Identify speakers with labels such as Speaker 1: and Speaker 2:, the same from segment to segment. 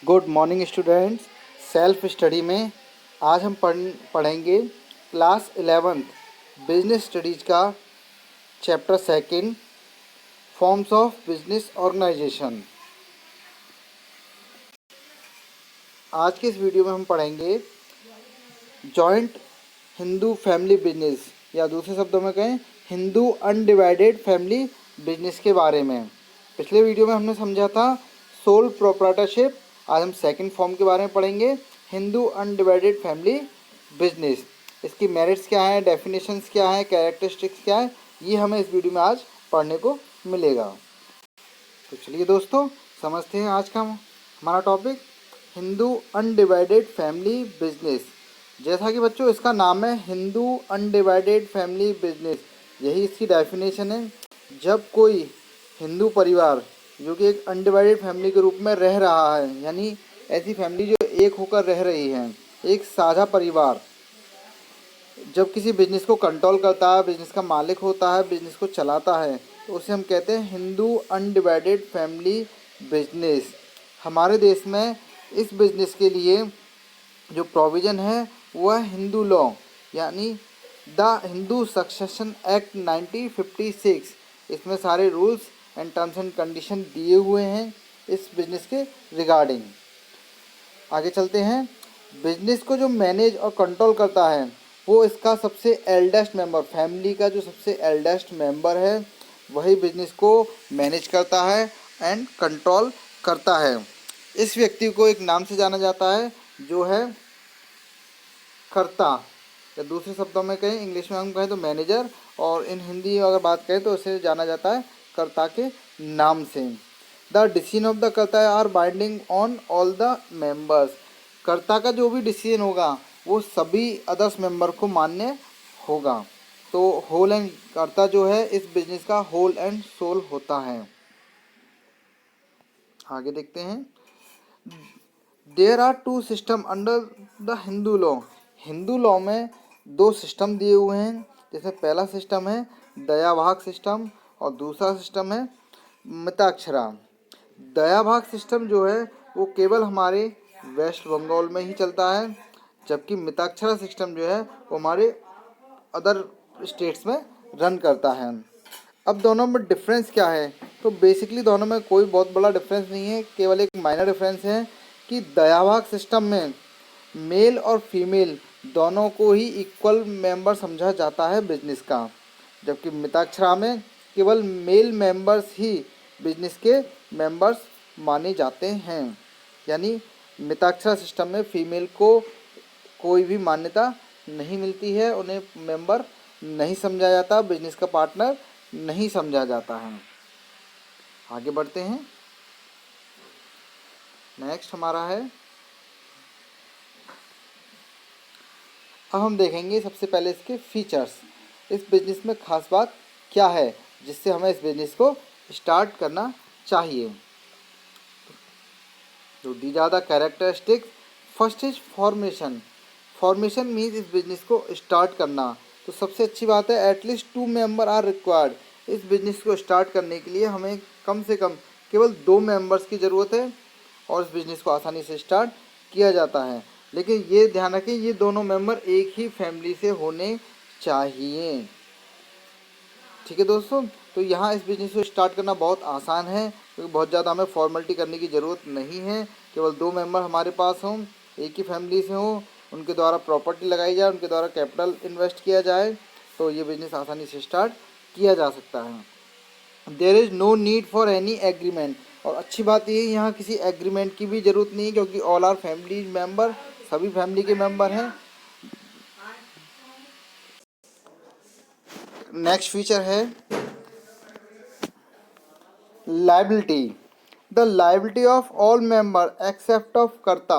Speaker 1: Good morning students. Self study में आज हम पढ़ेंगे क्लास 11th बिजनेस स्टडीज का chapter second forms of business organisation. आज के इस वीडियो में हम पढ़ेंगे जॉइंट हिंदू फैमिली बिजनेस, या दूसरे शब्दों में कहें हिंदू अनडिवाइडेड फैमिली बिजनेस के बारे में। पिछले वीडियो में हमने समझा था सोल प्रोप्राइटरशिप। आज हम सेकंड फॉर्म के बारे में पढ़ेंगे, हिंदू अनडिवाइडेड फैमिली बिजनेस। इसकी मेरिट्स क्या है, डेफिनेशंस क्या है, कैरेक्टरिस्टिक्स क्या है, ये हमें इस वीडियो में आज पढ़ने को मिलेगा। तो चलिए दोस्तों समझते हैं आज का हमारा topic, Hindu undivided family business. जैसा कि बच्चों इसका नाम है हिंदू अनडिवाइडेड फैमिली बिजनेस, यही इसकी डेफिनेशन है। जब कोई हिंदू परिवार जो कि एक अनडिवाइडेड फैमिली के रूप में रह रहा है, यानी ऐसी फैमिली जो एक होकर रह रही है, एक साझा परिवार, जब किसी बिजनेस को कंट्रोल करता है, बिजनेस का मालिक होता है, बिजनेस को चलाता है, तो उसे हम कहते हैं हिंदू अनडिवाइडेड फैमिली बिजनेस। हमारे देश में इस बिजनेस के लिए जो प्रोविज़न है वह हिंदू लॉ, यानी द हिंदू सक्सेशन एक्ट 1956, इसमें सारे rules and terms and condition दिए हुए हैं इस बिजनेस के रिगार्डिंग। आगे चलते हैं। बिजनेस को जो मैनेज और कंट्रोल करता है वो इसका सबसे एल्डेस्ट मेंबर, फैमिली का जो सबसे एल्डेस्ट मेंबर है वही बिजनेस को मैनेज करता है एंड कंट्रोल करता है। इस व्यक्ति को एक नाम से जाना जाता है जो है कर्ता, या दूसरे शब्दों में कहें, इंग्लिश में हम कहें तो मैनेजर, और इन हिंदी अगर बात करें तो इसे जाना जाता है कर्ता के नाम से। The decision of the Karta are binding on all the members. Karta का जो भी डिसीजन होगा वो सभी अदर्स मेंबर को मान्य होगा। तो होल एंड कर्ता जो है इस बिजनेस का होल एंड सोल होता है। आगे देखते हैं। There are two system under the Hindu law. Hindu law में दो सिस्टम दिए हुए हैं। जैसे पहला सिस्टम है दयाभाग सिस्टम और दूसरा सिस्टम है मिताक्षरा। दयाभाग सिस्टम जो है वो केवल हमारे वेस्ट बंगाल में ही चलता है, जबकि मिताक्षरा सिस्टम जो है वो हमारे अदर स्टेट्स में रन करता है। अब दोनों में डिफरेंस क्या है, तो बेसिकली दोनों में कोई बहुत बड़ा डिफरेंस नहीं है, केवल एक माइनर डिफरेंस है कि दयाभाग सिस्टम में मेल और फीमेल दोनों को ही इक्वल मेंबर समझा जाता है बिजनेस का, जबकि मिताक्षरा में केवल मेल मेंबर्स ही बिजनेस के मेंबर्स माने जाते हैं। यानी मिताक्षरा सिस्टम में फीमेल को कोई भी मान्यता नहीं मिलती है, उन्हें मेंबर नहीं समझा जाता, बिजनेस का पार्टनर नहीं समझा जाता है। आगे बढ़ते हैं। नेक्स्ट हमारा है, अब हम देखेंगे सबसे पहले इसके फीचर्स। इस बिजनेस में खास बात क्या है जिससे हमें इस बिजनेस को स्टार्ट करना चाहिए। तो these are the characteristics. First is formation. Formation means इस बिजनेस को स्टार्ट करना। तो सबसे अच्छी बात है एटलीस्ट 2 मेंबर आर रिक्वायर्ड। इस बिजनेस को स्टार्ट करने के लिए हमें कम से कम केवल 2 मेंबर्स की ज़रूरत है और इस बिजनेस को आसानी से स्टार्ट किया जाता है। लेकिन ये ध्यान रखें ये दोनों मेंबर एक ही फैमिली से होने चाहिए। ठीक है दोस्तों, तो यहाँ इस बिजनेस को स्टार्ट करना बहुत आसान है, क्योंकि बहुत ज़्यादा हमें फॉर्मेलिटी करने की ज़रूरत नहीं है। केवल 2 मेंबर हमारे पास हों, एक ही फैमिली से हों, उनके द्वारा प्रॉपर्टी लगाई जाए, उनके द्वारा कैपिटल इन्वेस्ट किया जाए, तो ये बिजनेस आसानी से स्टार्ट किया जा सकता है। There is no need for any agreement. और अच्छी बात ये है यहाँ किसी एग्रीमेंट की भी ज़रूरत नहीं है, क्योंकि ऑल आर फैमिली मेम्बर, सभी फैमिली के मेम्बर हैं। नेक्स्ट फीचर है liability. The liability of all member except of कर्ता।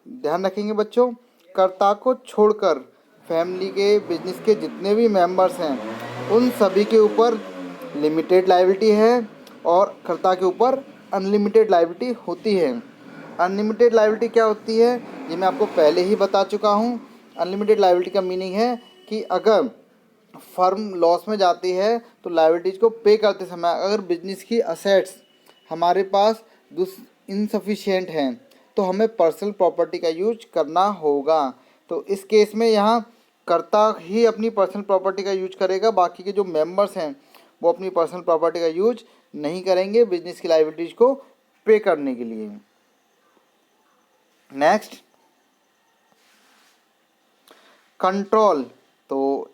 Speaker 1: ध्यान रखेंगे बच्चों, कर्ता को छोड़कर फैमिली के बिजनेस के जितने भी मेंबर्स हैं उन सभी के ऊपर लिमिटेड लाइबिलिटी है और कर्ता के ऊपर अनलिमिटेड लाइबिलिटी होती है। अनलिमिटेड लाइबिलिटी क्या होती है ये मैं आपको पहले ही बता चुका हूँ। अनलिमिटेड लाइबिलिटी का मीनिंग है कि अगर फर्म लॉस में जाती है तो लायबिलिटीज़ को पे करते समय अगर बिजनेस की असेट्स हमारे पास इनसफिशिएंट हैं, तो हमें पर्सनल प्रॉपर्टी का यूज करना होगा। तो इस केस में यहाँ कर्ता ही अपनी पर्सनल प्रॉपर्टी का यूज करेगा, बाकी के जो मेंबर्स हैं वो अपनी पर्सनल प्रॉपर्टी का यूज नहीं करेंगे बिजनेस की लायबिलिटीज को पे करने के लिए। Next, control. तो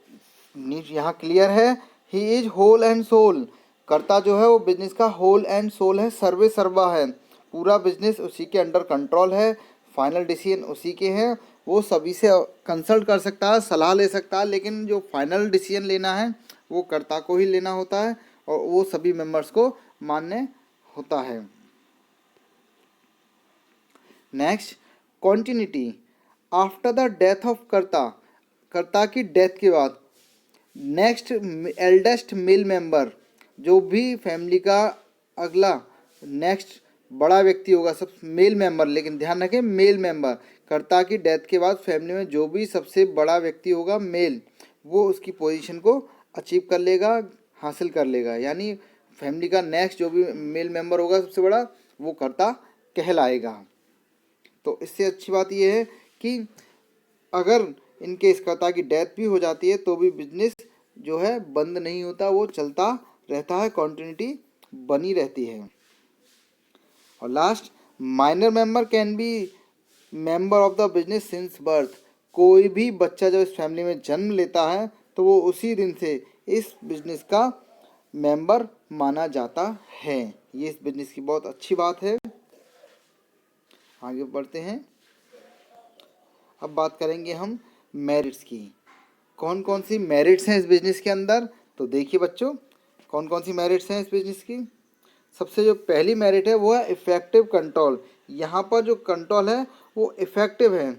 Speaker 1: यहाँ क्लियर है, he is whole and sole. Karta जो है वो बिजनेस का होल एंड सोल है, सर्वे सर्वा है, पूरा बिजनेस उसी के अंडर कंट्रोल है, फाइनल डिसीजन उसी के हैं। वो सभी से कंसल्ट कर सकता है, सलाह ले सकता है, लेकिन जो फाइनल डिसीजन लेना है वो कर्ता को ही लेना होता है और वो सभी मेंबर्स को मान्य होता है। Next, continuity. After the death of कर्ता, कर्ता की डेथ के बाद नेक्स्ट एल्डेस्ट मेल मेंबर, जो भी फैमिली का अगला नेक्स्ट बड़ा व्यक्ति होगा, सब मेल मेंबर, लेकिन ध्यान रखें मेल मेंबर, कर्ता की डेथ के बाद फैमिली में जो भी सबसे बड़ा व्यक्ति होगा मेल, वो उसकी पोजीशन को अचीव कर लेगा, हासिल कर लेगा। यानी फैमिली का नेक्स्ट जो भी मेल मेंबर होगा सबसे बड़ा, वो कर्ता कहलाएगा। तो इससे अच्छी बात यह है कि अगर इनके इस कर्ता की डेथ भी हो जाती है तो भी बिजनेस जो है बंद नहीं होता, वो चलता रहता है, कंटिन्यूटी बनी रहती है। और last, minor member can be member of the business since birth. कोई भी बच्चा जब इस फैमिली में जन्म लेता है तो वो उसी दिन से इस बिजनेस का मेंबर माना जाता है। ये इस बिजनेस की बहुत अच्छी बात है। आगे बढ़ते हैं, अब बात करेंगे हम मेरिट्स की। कौन कौन सी मेरिट्स हैं इस बिजनेस के अंदर, तो देखिए बच्चों कौन कौन सी मेरिट्स हैं इस बिजनेस की। सबसे जो पहली मेरिट है वो है इफ़ेक्टिव कंट्रोल। यहाँ पर जो कंट्रोल है वो इफ़ेक्टिव है।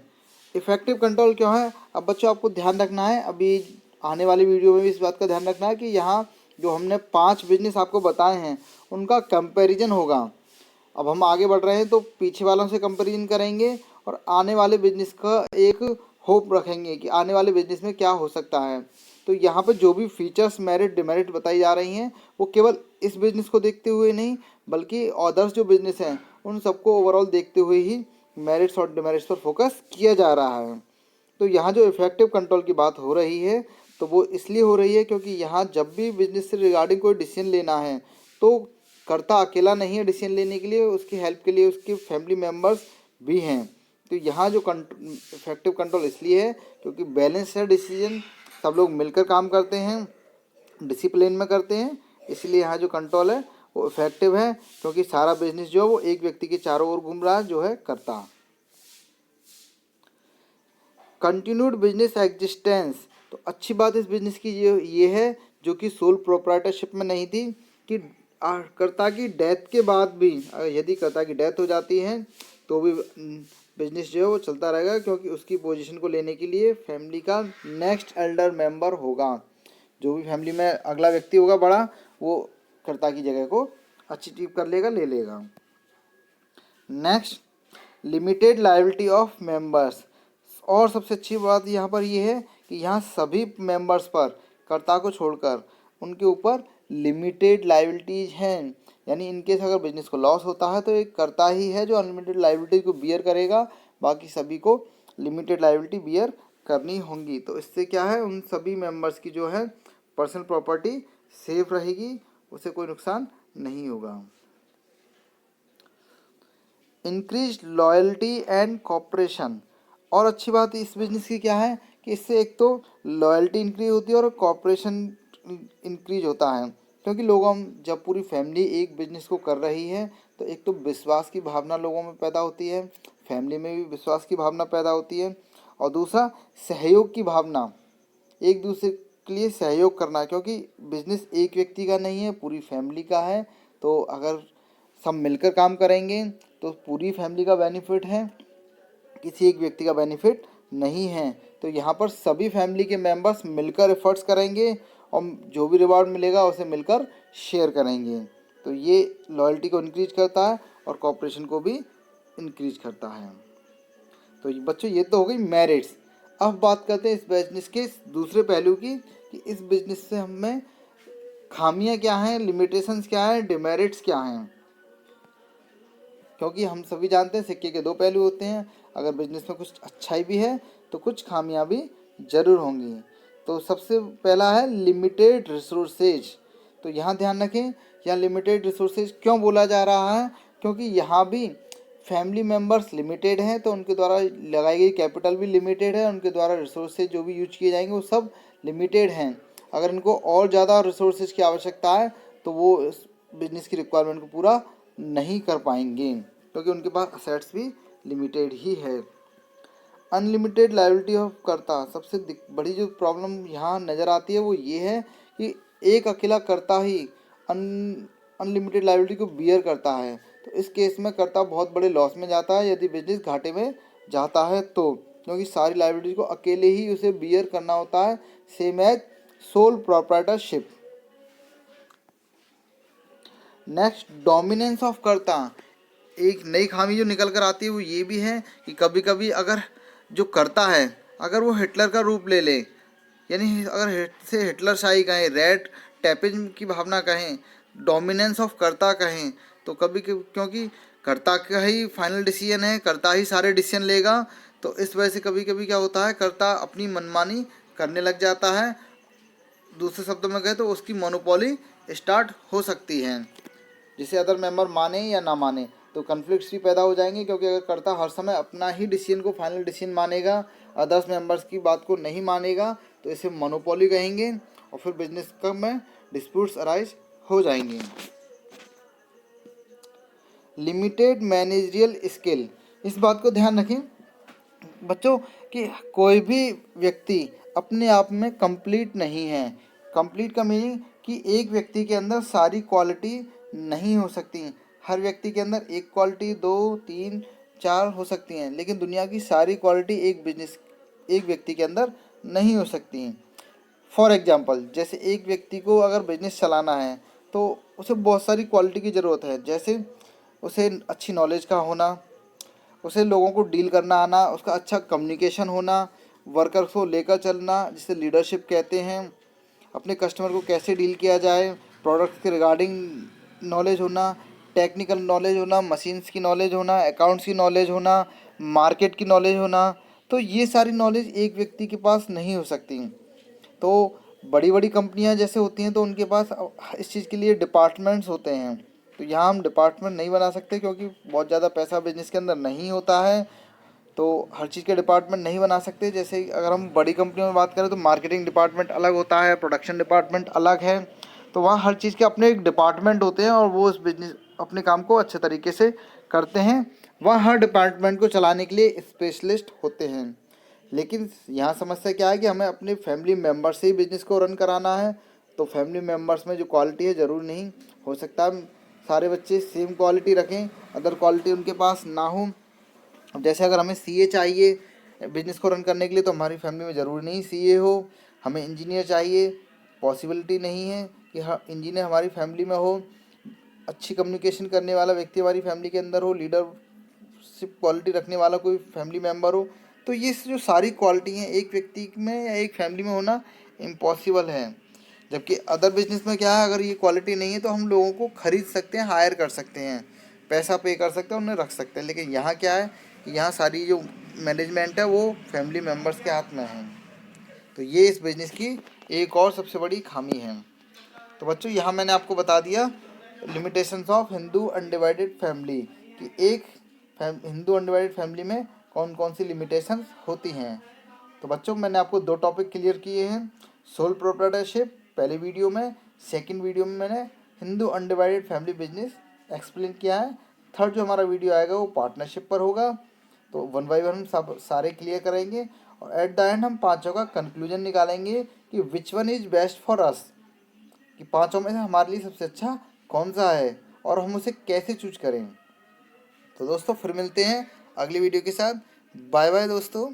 Speaker 1: इफ़ेक्टिव कंट्रोल क्यों है, अब बच्चों आपको ध्यान रखना है, अभी आने वाली वीडियो में भी इस बात का ध्यान रखना है कि यहाँ जो हमने 5 बिजनेस आपको बताए हैं उनका कंपैरिजन होगा। अब हम आगे बढ़ रहे हैं तो पीछे वालों से कंपैरिजन करेंगे और आने वाले बिजनेस का एक होप रखेंगे कि आने वाले बिजनेस में क्या हो सकता है। तो यहाँ पर जो भी फीचर्स, मेरिट, डिमेरिट बताई जा रही हैं वो केवल इस बिज़नेस को देखते हुए नहीं बल्कि अदर्स जो बिज़नेस हैं उन सबको ओवरऑल देखते हुए ही मेरिट्स और डिमेरिट्स पर फोकस किया जा रहा है। तो यहाँ जो इफ़ेक्टिव कंट्रोल की बात हो रही है तो वो इसलिए हो रही है क्योंकि यहाँ जब भी बिजनेस से रिगार्डिंग कोई डिसीजन लेना है तो कर्ता अकेला नहीं है डिसीजन लेने के लिए, उसकी हेल्प के लिए उसके फैमिली मेम्बर्स भी हैं। तो यहाँ जो इफेक्टिव कंट्रोल इसलिए है क्योंकि बैलेंस है डिसीजन, सब लोग मिलकर काम करते हैं, डिसिप्लिन में करते हैं, इसलिए यहाँ जो कंट्रोल है वो इफेक्टिव है क्योंकि सारा बिजनेस जो है वो एक व्यक्ति के चारों ओर घूम रहा है जो है कर्ता। Continued business existence. तो अच्छी बात इस बिजनेस की ये है जो कि सोल प्रोप्राइटरशिप में नहीं थी कि कर्ता की डेथ के बाद भी यदि कर्ता की डेथ हो जाती है तो भी बिजनेस जो है वो चलता रहेगा क्योंकि उसकी पोजीशन को लेने के लिए फैमिली का नेक्स्ट एल्डर मेंबर होगा। जो भी फैमिली में अगला व्यक्ति होगा बड़ा, वो कर्ता की जगह को अचीव कर लेगा, ले लेगा। Next, limited liability of members. और सबसे अच्छी बात यहाँ पर ये है कि यहाँ सभी मेंबर्स पर कर्ता को छोड़कर उनके ऊपर लिमिटेड लायबिलिटीज हैं। यानी इनकेस अगर बिजनेस को लॉस होता है तो एक कर्ता ही है जो अनलिमिटेड लायबिलिटी को बियर करेगा, बाकी सभी को लिमिटेड लायबिलिटी बियर करनी होंगी। तो इससे क्या है, उन सभी मेंबर्स की जो है पर्सनल प्रॉपर्टी सेफ रहेगी, उसे कोई नुकसान नहीं होगा। Increase loyalty and cooperation. और अच्छी बात इस बिजनेस की क्या है कि इससे एक तो लॉयल्टी इंक्रीज होती है और कॉपरेशन इंक्रीज होता है क्योंकि लोगों जब पूरी फैमिली एक बिजनेस को कर रही है तो एक तो विश्वास की भावना लोगों में पैदा होती है, फैमिली में भी विश्वास की भावना पैदा होती है, और दूसरा सहयोग की भावना, एक दूसरे के लिए सहयोग करना, क्योंकि बिजनेस एक व्यक्ति का नहीं है, पूरी फैमिली का है। तो अगर सब मिलकर काम करेंगे तो पूरी फैमिली का बेनिफिट है, किसी एक व्यक्ति का बेनिफिट नहीं है। तो यहाँ पर सभी फैमिली के मेंबर्स मिलकर एफर्ट्स करेंगे और जो भी रिवार्ड मिलेगा उसे मिलकर शेयर करेंगे। तो ये लॉयल्टी को इंक्रीज करता है और कॉपरेशन को भी इंक्रीज करता है। तो बच्चों ये तो हो गई मेरिट्स। अब बात करते हैं इस बिजनेस के दूसरे पहलू की कि इस बिजनेस से हमें खामियां क्या हैं, लिमिटेशंस क्या हैं, डिमेरिट्स क्या हैं। क्योंकि हम सभी जानते हैं सिक्के के दो पहलू होते हैं। अगर बिजनेस में कुछ अच्छाई भी है तो कुछ खामियां भी जरूर होंगी। तो सबसे पहला है लिमिटेड रिसोर्सेज। तो यहाँ ध्यान रखें, यहाँ लिमिटेड रिसोर्सेज क्यों बोला जा रहा है, क्योंकि यहाँ भी फैमिली मेम्बर्स लिमिटेड हैं, तो उनके द्वारा लगाई गई कैपिटल भी लिमिटेड है, उनके द्वारा रिसोर्सेज जो भी यूज किए जाएंगे वो सब लिमिटेड हैं। अगर इनको और ज़्यादा रिसोर्सेज की आवश्यकता है तो वो इस बिजनेस की रिक्वायरमेंट को पूरा नहीं कर पाएंगे, क्योंकि उनके पास असेट्स भी लिमिटेड ही है। अनलिमिटेड लायबिलिटी ऑफ कर्ता, सबसे बड़ी जो प्रॉब्लम यहाँ नज़र आती है वो ये है कि एक अकेला कर्ता ही अनलिमिटेड लायबिलिटी को बियर करता है। तो इस केस में कर्ता बहुत बड़े लॉस में जाता है यदि बिजनेस घाटे में जाता है तो, क्योंकि सारी लायबिलिटी को अकेले ही उसे बियर करना होता है, same as sole proprietorship. Next, dominance of Karta. एक नई खामी जो निकल कर आती है वो ये भी है कि कभी कभी अगर जो कर्ता है अगर वो हिटलर का रूप ले ले, यानी अगर से हिटलर शाही कहें, रेड टैपिज्म की भावना कहें, डोमिनेंस ऑफ कर्ता कहें, तो कभी क्योंकि कर्ता का ही फाइनल डिसीजन है, कर्ता ही सारे डिसीजन लेगा, तो इस वजह से कभी कभी क्या होता है, कर्ता अपनी मनमानी करने लग जाता है। दूसरे शब्दों में कहें तो उसकी मोनोपोली स्टार्ट हो सकती है, जिसे अदर मेंबर माने या ना माने तो कन्फ्लिक्ट्स भी पैदा हो जाएंगे। क्योंकि अगर कर्ता हर समय अपना ही डिसीजन को फाइनल डिसीजन मानेगा, अदर्स मेंबर्स की बात को नहीं मानेगा, तो इसे मोनोपोली कहेंगे और फिर बिजनेस में डिस्प्यूट्स अराइज हो जाएंगे। लिमिटेड मैनेजरियल स्किल, इस बात को ध्यान रखें बच्चों कि कोई भी व्यक्ति अपने आप में कंप्लीट नहीं है। कंप्लीट का मीनिंग कि एक व्यक्ति के अंदर सारी क्वालिटी नहीं हो सकती। हर व्यक्ति के अंदर एक क्वालिटी, 2, 3, 4 हो सकती हैं, लेकिन दुनिया की सारी क्वालिटी एक व्यक्ति के अंदर नहीं हो सकती हैं। फॉर एग्जांपल, जैसे एक व्यक्ति को अगर बिजनेस चलाना है तो उसे बहुत सारी क्वालिटी की ज़रूरत है, जैसे उसे अच्छी नॉलेज का होना, उसे लोगों को डील करना आना, उसका अच्छा कम्युनिकेशन होना, वर्कर्स को लेकर चलना जिसे लीडरशिप कहते हैं, अपने कस्टमर को कैसे डील किया जाए, प्रोडक्ट्स के रिगार्डिंग नॉलेज होना, टेक्निकल नॉलेज होना, मशीन्स की नॉलेज होना, अकाउंट्स की नॉलेज होना, मार्केट की नॉलेज होना। तो ये सारी नॉलेज एक व्यक्ति के पास नहीं हो सकती। तो बड़ी बड़ी कंपनियां जैसे होती हैं तो उनके पास इस चीज़ के लिए डिपार्टमेंट्स होते हैं। तो यहाँ हम डिपार्टमेंट नहीं बना सकते क्योंकि बहुत ज़्यादा पैसा बिजनेस के अंदर नहीं होता है, तो हर चीज़ के डिपार्टमेंट नहीं बना सकते। जैसे अगर हम बड़ी कंपनियों में बात करें तो मार्केटिंग डिपार्टमेंट अलग होता है, प्रोडक्शन डिपार्टमेंट अलग है, तो वहाँ हर चीज़ के अपने एक डिपार्टमेंट होते हैं और वो उस बिजनेस अपने काम को अच्छे तरीके से करते हैं। वहाँ हर डिपार्टमेंट को चलाने के लिए स्पेशलिस्ट होते हैं। लेकिन यहाँ समस्या क्या है कि हमें अपने फैमिली मेम्बर से ही बिजनेस को रन कराना है, तो फैमिली मेम्बर्स में जो क्वालिटी है ज़रूर नहीं हो सकता सारे बच्चे सेम क्वालिटी रखें, अदर क्वालिटी उनके पास ना हो। अब जैसे अगर हमें सीए चाहिए बिजनेस को रन करने के लिए, तो हमारी फैमिली में ज़रूरी नहीं सीए हो। हमें इंजीनियर चाहिए, पॉसिबिलिटी नहीं है कि इंजीनियर हमारी फैमिली में हो। अच्छी कम्युनिकेशन करने वाला व्यक्ति हमारी फैमिली के अंदर हो, लीडरशिप क्वालिटी रखने वाला कोई फैमिली मेम्बर हो। तो ये जो सारी क्वालिटी हैं एक व्यक्ति में या एक फैमिली में होना इम्पॉसिबल है। जबकि अदर बिजनेस में क्या है, अगर ये क्वालिटी नहीं है तो हम लोगों को खरीद सकते हैं, हायर कर सकते हैं, पैसा पे कर सकते हैं, उन्हें रख सकते हैं। लेकिन यहाँ क्या है कि यहाँ सारी जो मैनेजमेंट है वो फैमिली मेम्बर्स के हाथ में है। तो ये इस बिज़नेस की एक और सबसे बड़ी खामी है। तो बच्चों यहाँ मैंने आपको बता दिया limitations of Hindu undivided family कि एक हिंदू अनडिवाइडेड फैमिली में कौन कौन सी लिमिटेशंस होती हैं। तो बच्चों मैंने आपको 2 टॉपिक क्लियर किए हैं, सोल प्रोप्राइटरशिप पहले वीडियो में, सेकंड वीडियो में मैंने Hindu undivided family business explain किया है। थर्ड जो हमारा वीडियो आएगा वो पार्टनरशिप पर होगा। तो 1 बाय 1 हम सब सारे क्लियर करेंगे और एट द एंड हम पाँचों का कंक्लूजन निकालेंगे कि which one is best for us, कि पाँचों में से हमारे लिए सबसे अच्छा कौन सा है और हम उसे कैसे चूज करें। तो दोस्तों फिर मिलते हैं अगली वीडियो के साथ। बाय बाय दोस्तों।